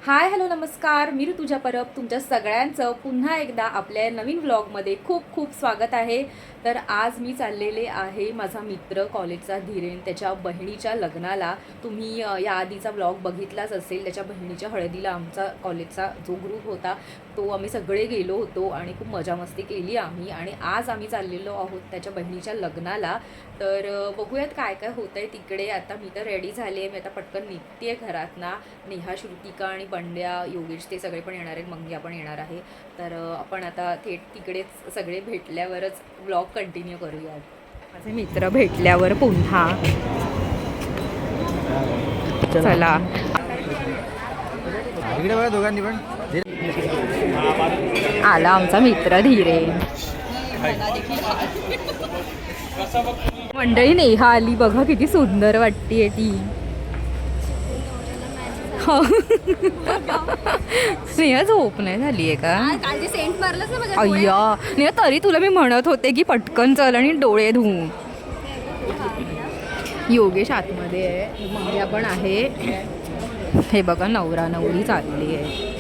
Hi hello नमस्कार, मी ऋतुजा परब तुमच्या सगळ्यांचं पुन्हा एकदा आपल्या नवीन व्लॉगमध्ये खूप खूप स्वागत आहे. तर आज मी चाललेले आहे माझा मित्र कॉलेजचा धीरेन त्याच्या बहिणीच्या लग्नाला. तुम्ही या आधीचा व्लॉग बघितलाच असेल. त्याच्या बहिणीच्या हळदीला आमचा कॉलेजचा जो ग्रुप होता तो आम्ही सगळे गेलो होतो आणि खूप मजा मस्ती केली आम्ही. आणि आज आम्ही चाललेलो आहोत त्याच्या बहिणीच्या लग्नाला. तर बघूयात काय काय होतं आहे तिकडे. आता मी तर रेडी झाले आहे, मी आता पटकन निघते आहे घरात ना. नेहा, श्रुतिका आणि बंड्या, योगेश ते सगळे पण येणार आहेत, मंग्या पण येणार आहे. तर आपण आता थेट तिकडेच सगळे भेटल्यावरच व्लॉग कंटिन्यू करूयात. माझे मित्र भेटल्यावर पुन्हा चला. इकडे बघा दोघांनी पण आला आमचा मित्र धीरेन. मंडळी नेहा आली बघा, किती सुंदर वाटतेय ती. नेहा झोप नाही झाली आहे का? अय्या नेहा, तरी तुला मी म्हणत होते की पटकन चल आणि डोळे धुऊ. योगेश आतमध्ये आहे, मंग्या पण आहे. हे बघा नवरा नवरी चालली आहे.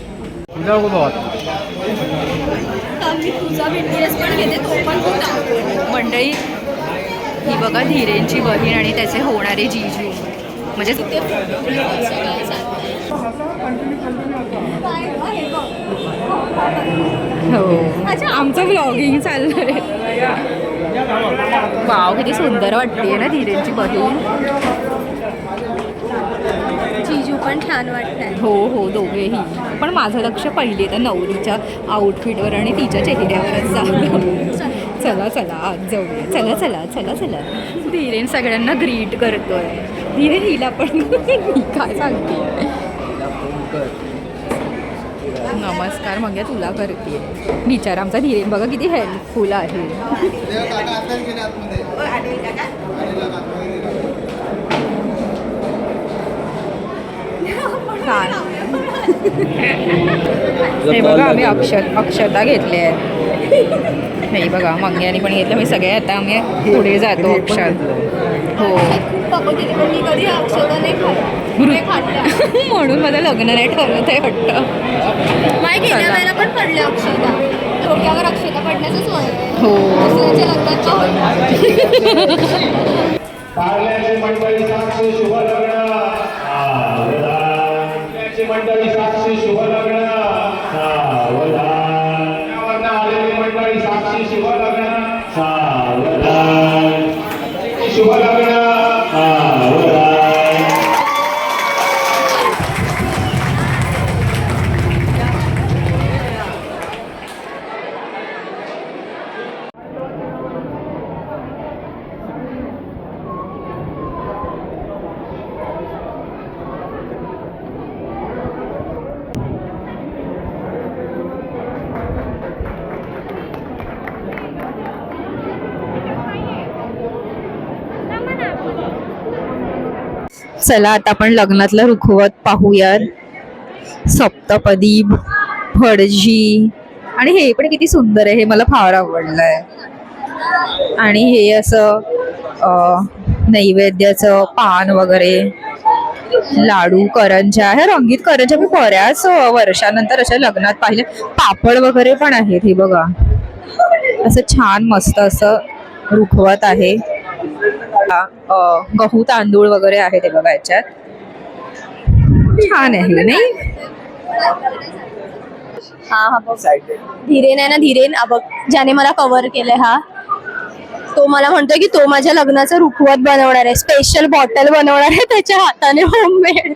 मंडळी ही बघा धीरेंची बहीण आणि त्याचे होणारे जीजू, म्हणजे हो आमचं व्लॉगिंग चाललंय. वाव, किती सुंदर वाटते ना धीरेंची बहीण. जीजू पण छान वाटतंय. हो हो दोघेही. पण माझं लक्ष पहिले तर नवरीच्या आउटफिटवर आणि तिच्या चेहऱ्यावरच झालं. चला चला आज जाऊया, चला चला चला चला. धीरेन सगळ्यांना ग्रीट करतोय. धीरेन हिला पण मी काय सांगते, नमस्कार मग तुला करते. बिचारा आमचा धीरेन बघा किती हेल्पफुल आहे. हे बघा आम्ही अक्षता घेतले आहेत. नाही बघा मंग्यानी पण घेतलं. मी सगळे आता आम्ही पुढे जातो अक्षत. हो म्हणून माझं लग्न नाही ठरवत आहे वाटतं. पण पडले अक्षता, डोक्यावर अक्षता पडण्याचंच वय आहे. हो दुसऱ्याच्या लग्नाच्या मंडळी साक्षी शुभ लग्न, मंडळी साक्षी शुभ लग्न, आलेली मंडळी साक्षी शुभ लग्न, शुभ लग्न. चला आता आपण लग्नातलं रुखवत पाहूयात. सप्तपदी, भटजी आणि हे पण किती सुंदर आहे, हे मला फार आवडलंय. आणि हे असं नैवेद्याचं पान वगैरे, लाडू, करंज्या. ह्या रंगीत करंज्या मी बऱ्याच वर्षानंतर अशा लग्नात पाहिले. पापड वगैरे पण आहेत. हे बघा असं छान मस्त असं रुखवत आहे. गहू तांदूळ वगैरे आहे ते बघा याच्यात. छान आहे नाही? हा बघ धीरेन आहे ना, धीरेन बघ ज्याने मला कव्हर केलंय हा, तो मला म्हणतोय की तो माझ्या लग्नाचं रुखवत बनवणार आहे. स्पेशल बॉटल बनवणार आहे त्याच्या हाताने, होममेड.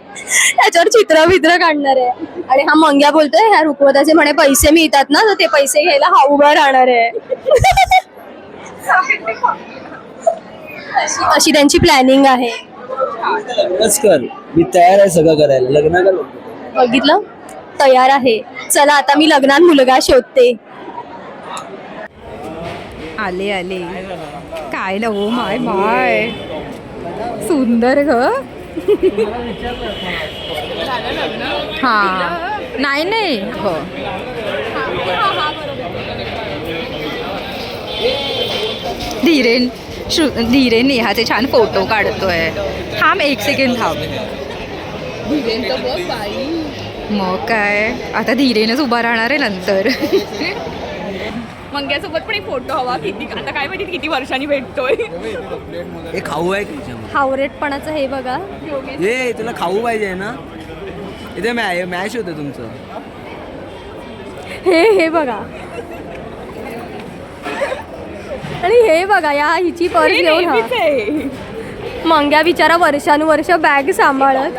त्याच्यावर चित्र बित्र काढणार आहे. आणि हा मंग्या बोलतोय ह्या रुखवताचे म्हणे पैसे मिळतात ना, तर ते पैसे घ्यायला हा उभं राहणार आहे. अशी त्यांची प्लॅनिंग आहे. कर, मी तयार आहे सगळं करायला. लग्न कर बघितलं, तयार आहे. चला आता मी लग्नात मुलगा शोधते. आले आले. काय ना हो, माय माय सुंदर ग. हा नाही नाही हो. धीरेन नेहाचे छान फोटो काढतोय. थांब एक सेकंड थांब. धीरेन तर बघ बाई. मग काय आता धीरेनच उभा राहणार आहे नंतर. मंग्यासोबत पण एक फोटो हवा. किती आता काय माहिती किती वर्षांनी भेटतोय. हे खाऊ आहे का त्याच्यामध्ये? हावरेटपणाचं हे बघा. हे तुला खाऊ पाहिजे ना. इथे मॅच होतं तुमचं. हे बघा. आणि हे बघा या हिची पर्स घेऊन हा. मंग्या बिचारा वर्षानुवर्ष बॅग सांभाळत.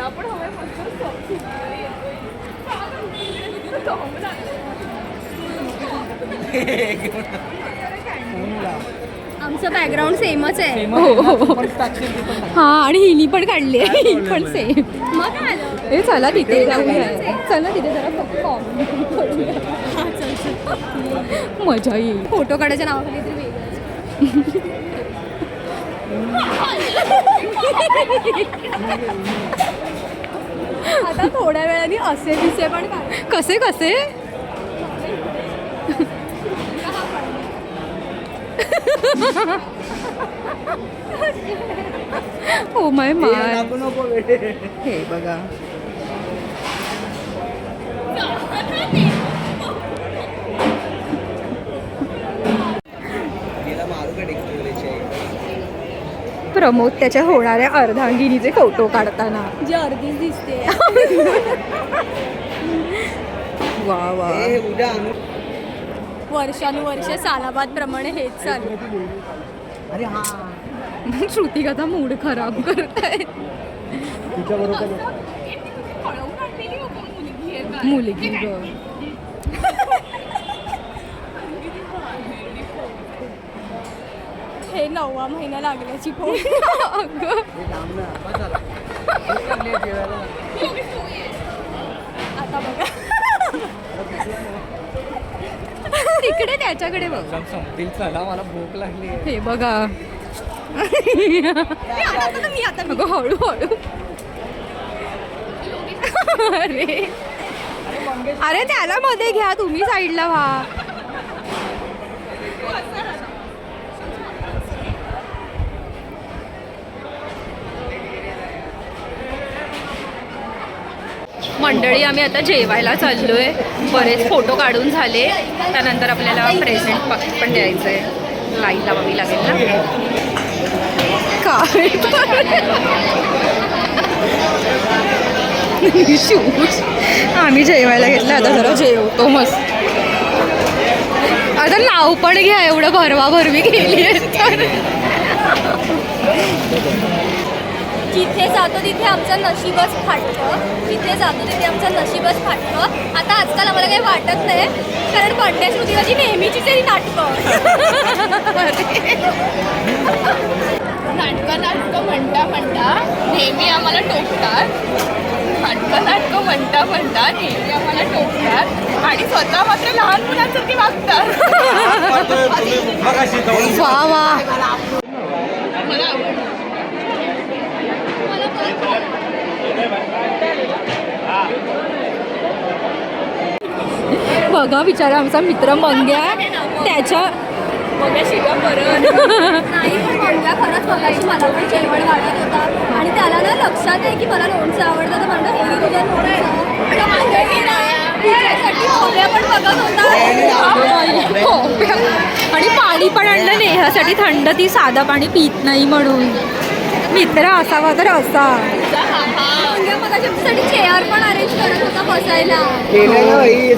आमचं बॅकग्राऊंड सेमच आहे. हा आणि हिनी पण काढली आहे. ही पण सेम. मग काय आलं? हे चला तिथे जाऊया. चला तिथे जरा मजा येईल. फोटो काढायच्या नावाखाली तरी वेगळंच. आता थोड्या वेळाने असे दिसे पण काय. कसे कसे ओ माय माय. हे बघा प्रमोद त्याच्या होणाऱ्या अर्धांगिनीचे फोटो काढताना. जी अर्धीच दिसते. वा वा. वर्षानुवर्ष सालाबाद प्रमाणे हेच चालू. अरे हा श्रुतिकाचा मूड खराब करतायत. मुलगी ग. हे 9वा महिना लागल्याची फोन. आता बघा तिकडे त्याच्याकडे बघ. संपतील चला मला भूक लागली. हे बघा. मी आता अगं हळूहळू. अरे अरे त्याला मध्ये घ्या तुम्ही साईडला व्हा. मंडळी आम्ही आता जेवायला चाललोय. बरेच फोटो काढून झाले. त्यानंतर आपल्याला प्रेझेंट पण द्यायचं आहे. लाईन लावावी लागेल ना. काय शूज. आम्ही जेवायला घेतलं. आता जरा जेवतो मस्त. आता नाव पण घ्या. एवढं भरवा भरवी केली आहे तर. जिथे जातो तिथे आमचं नशीबच फाटतं. जिथे जातो तिथे आमचं नशीबच फाटतं. आता आजकाल आम्हाला काही वाटत नाही कारण बंड्या श्रुतिकाची नेहमीची तरी नाटकं म्हणता नेहमी आम्हाला टोकतात. नाटकं म्हणता नेहमी आम्हाला टोकतात आणि स्वतः मात्र लहान मुलांसारखी वागतात. वा वा. बघा बिचारा आमचा मित्र मंग्या. त्याच्या शिव्या परत नाही पण मंग्या खरंच बघायची. मला पण जेवण वाढत होता आणि त्याला ना लक्षात आहे की मला लोणचं आवडतं. तर म्हणलं हे तुझ्या तिच्यासाठी खोबऱ्या पण बघत होता. आणि पाणी पण आणलं नेहासाठी थंड. ती साधं पाणी पित नाही म्हणून. मित्र असावा तर असा. मंग्या मग आमच्यासाठी चेअर पण अरेंज करत होता बसायला.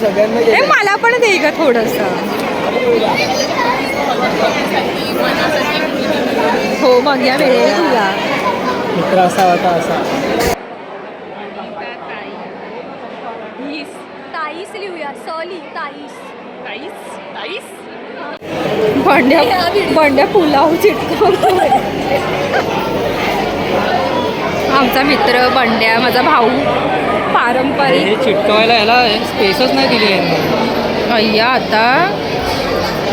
सगळ्यांना हे मला पण दे ग थोडस. हो मंग्या मिळेल तुला. मित्र असा होता असा. ताईस लिहूया. सॉली ताईस. बंड्या पुलाव चिटकवतोय. आमचा मित्र बंड्या माझा भाऊ. पारंपरिक चिटकवायला याला स्पेसच नाही दिली यांनी. अय्या आता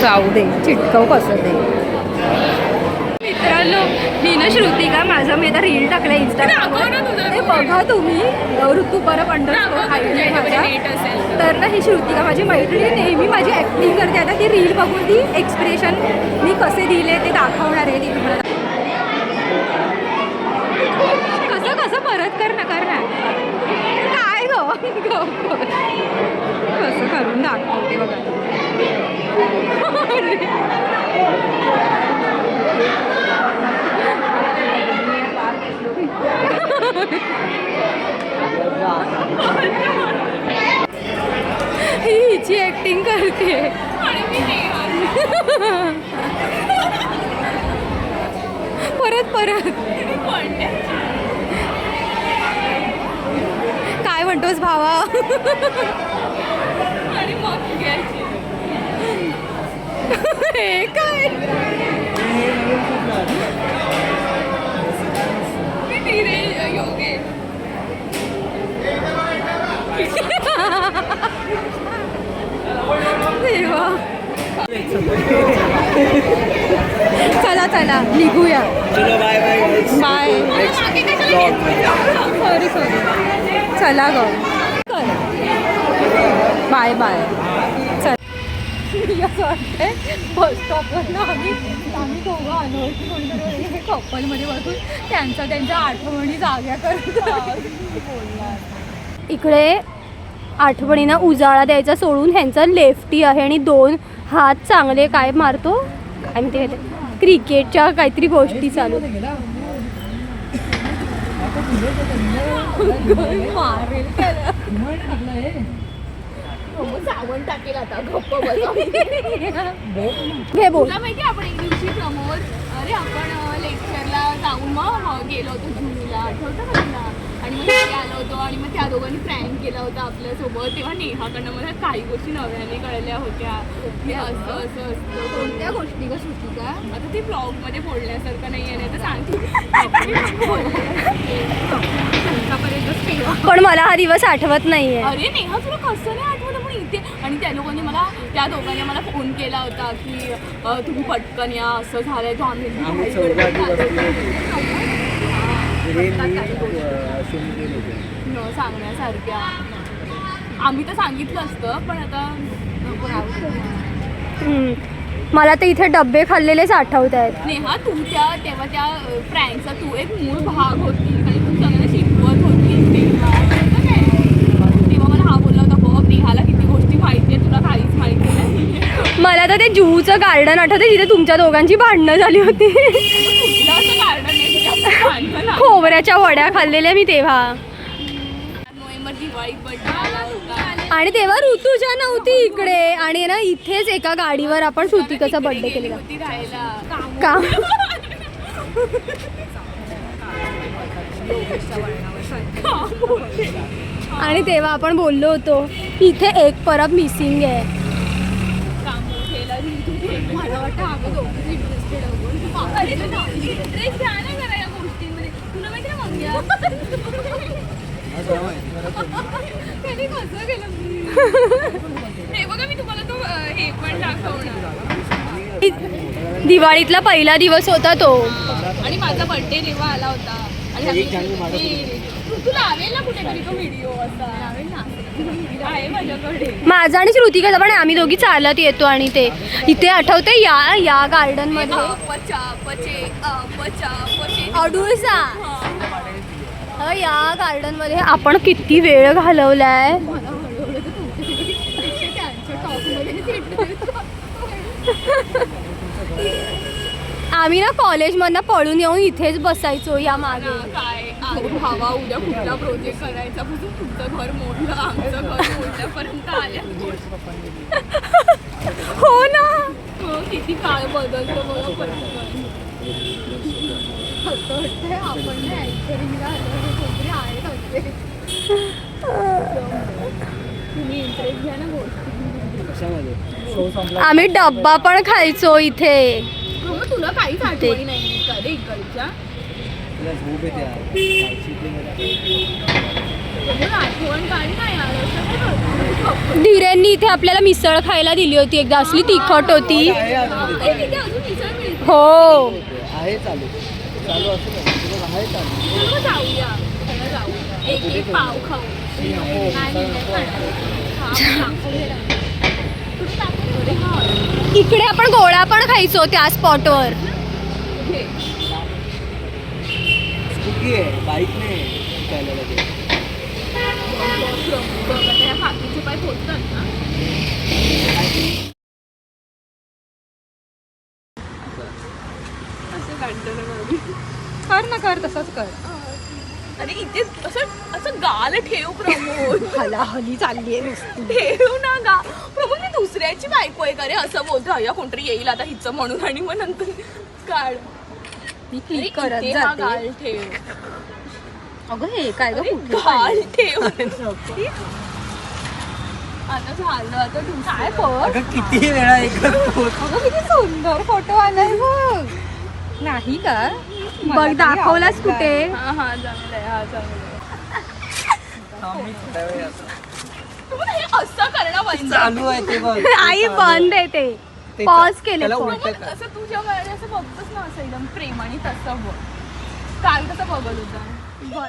जाऊ दे. चिटकव कसं ते. मित्रांनो ही ना श्रुतिका. माझा मी आता रील टाकला इंस्टाग्रामवर. ते बघा तुम्ही. ऋतू परब _ तर ना ही श्रुतिका माझी मैत्रिणी नेहमी माझी ॲक्टिंग करते. आता ती रील बघून ती एक्सप्रेशन मी कसे दिले ते दाखवणार आहे. ती तुम्हाला कसं परत कर ना काय गो बोलते. परत काय म्हणतोस भावा? हे काय देवा. चला चला निघूया. चलो बाय बाय. बाय. सॉरी चला ग बाय बाय. चल असं वाटतंय बस स्टॉपवरनं आम्ही दोघं अनोळखी कोणीतरी कपलमध्ये बसून त्यांच्या आठवणी जाग्या करतात. इकडे आठवणींना उजाळा द्यायचा सोडून ह्यांचा लेफ्टी आहे आणि 2 हात चांगले काय मारतो आणि ते क्रिकेटच्या काहीतरी गोष्टी चालू. मारेल त्याला. सावण टाकेल आता. गप्प बसा. हे बोल. तुला माहिती आपण एक दिवशी समोर अरे आपण लेक्चरला जाऊन मग गेलो होतो झुला, आठवतं का तुला? आणि मग इथे आलो होतो आणि मग त्या दोघांनी प्रँक केला होता आपल्यासोबत. तेव्हा नेहाकडनं मला काही गोष्टी नव्याने कळल्या होत्या की असं असं असतं. कोणत्या गोष्टी का सुटी का? आता ते ब्लॉगमध्ये बोलण्यासारखं नाही आहे, नाही तर सांगते. पण मला हा दिवस आठवत नाहीये. अरे नेहा तुला कसं नाही आठवतं? पण इथे आणि त्या दोघांनी मला फोन केला होता की तुम्ही पटकन या, असं झालंय. तो आम्ही न सांगण्यासारख्या. आम्ही तर सांगितलं असतं पण आता नको राहू. मला तर इथे डब्बे खाल्लेलेच आठवत आहेत. नेहा तू तेव्हा त्या प्रँकचा तू एक मूळ भाग होती आणि तू सगळ्यांना शिकवत होती तेव्हा मला हा बोलला होता बघ नेहाला किती गोष्टी माहिती आहे, तुला काहीच माहिती नाही. मला तर ते जूचं गार्डन आठवते जिथे तुमच्या दोघांची भांडणं झाली होती. तुला असं कारण नाही तुझ्या भांडण ना. खोबऱ्याच्या वड्या खाल्लेल्या मी तेव्हा. नोव्हेंबर दिवाळीत बर्थडे आला होता आणि तेव्हा ऋतुजा नव्हती इकडे आणि ना इथेच एका गाडीवर आपण श्रुतिकाचा बर्थडे केलेला. होती राहायला का आणि तेव्हा आपण बोललो होतो इथे एक परब मिसिंग आहे. मला वाटतं आम्ही दोघं इंटरेस्टेड आहोत. अरे तू इंटरेस्ट घ्या ना जरा या गोष्टींमध्ये. तुला माहिती ना मंग्या त्याने कसं केलं. हे बघा मी तुम्हाला तो हे पण दाखवणार. दिवाळीतला पहिला दिवस होता तो. आणि माझा बर्थडे तेव्हा आला होता आणि तू लावेल ना कुठेतरी तो व्हिडिओ असा. लावेल ना आहे माझ्याकडे. माझा आणि श्रुतिकाचा पण आम्ही दोघी चालत येतो आणि ते इथे आठवते या गार्डन मध्ये अडुळसा. या गार्डन मध्ये आपण किती वेळ घालवलाय. आम्ही ना कॉलेजमधनं पळून येऊन इथेच बसायचो या मागे. काय भावा उद्या कुठला प्रोजेक्ट करायचा पासून तुमचं घर मोडलं आमचं घर मोडल्यापर्यंत आल्या. हो ना. किती काळ बदलतो बघा पटकन. असं वाटतंय आपण ऍक्टरिंगला कोणतरी आहेत असते. तुम्ही इंटरेस्ट घ्या ना गोष्टी. आम्ही डब्बा पण खायचो इथे. मग तुला काहीच आठवणी नाही का रे इकडच्या? आठवण काही नाही आलं. धीरेंनी इथे आपल्याला मिसळ खायला दिली होती एकदा. असली तिखट होती. तिथे अजून मिसळ मिळते. हो आहे चालू आहे चालू. मग जाऊया एक पाव खाऊ. इकडे आपण गोळा पण खायचो त्या स्पॉटवर. स्कूटी आहे बाईक नाही शिकायला लागेल. हातीचे पाय पोचतात ना. असं काढतं ना कर तसंच कर. अरे इथे असं गाल ठेव प्रमोद. हला हली चालली आहे नुसती. ठेव ना गा प्रमोद. मी दुसऱ्याची बायको आहे का रे असं बोलतो अय्या कोणतरी येईल आता हिचं म्हणून आणि मग नंतर काढ ती अरे, क्लिक करत इथे हा जाते गाल ठेव अगं हे काय ग अरे, कुठे गाल ठेव आता झालं आता काय पण अगं किती वेळा अगं किती सुंदर फोटो आलाय बघ नाही का मला बघ तरी दाखवलास आवडला. कुठे हा चांगलंय हा चांगलंय तुम्हाला हे असं करणं बंद चालू आहे ते बघ आई बंद आहे ते ते पॉज केले त्याला फोन. उलटं कर. असं तुझ्या वेळेला असं बघतच ना असं एकदम प्रेमाने तसं बघ काल कसं बघत होता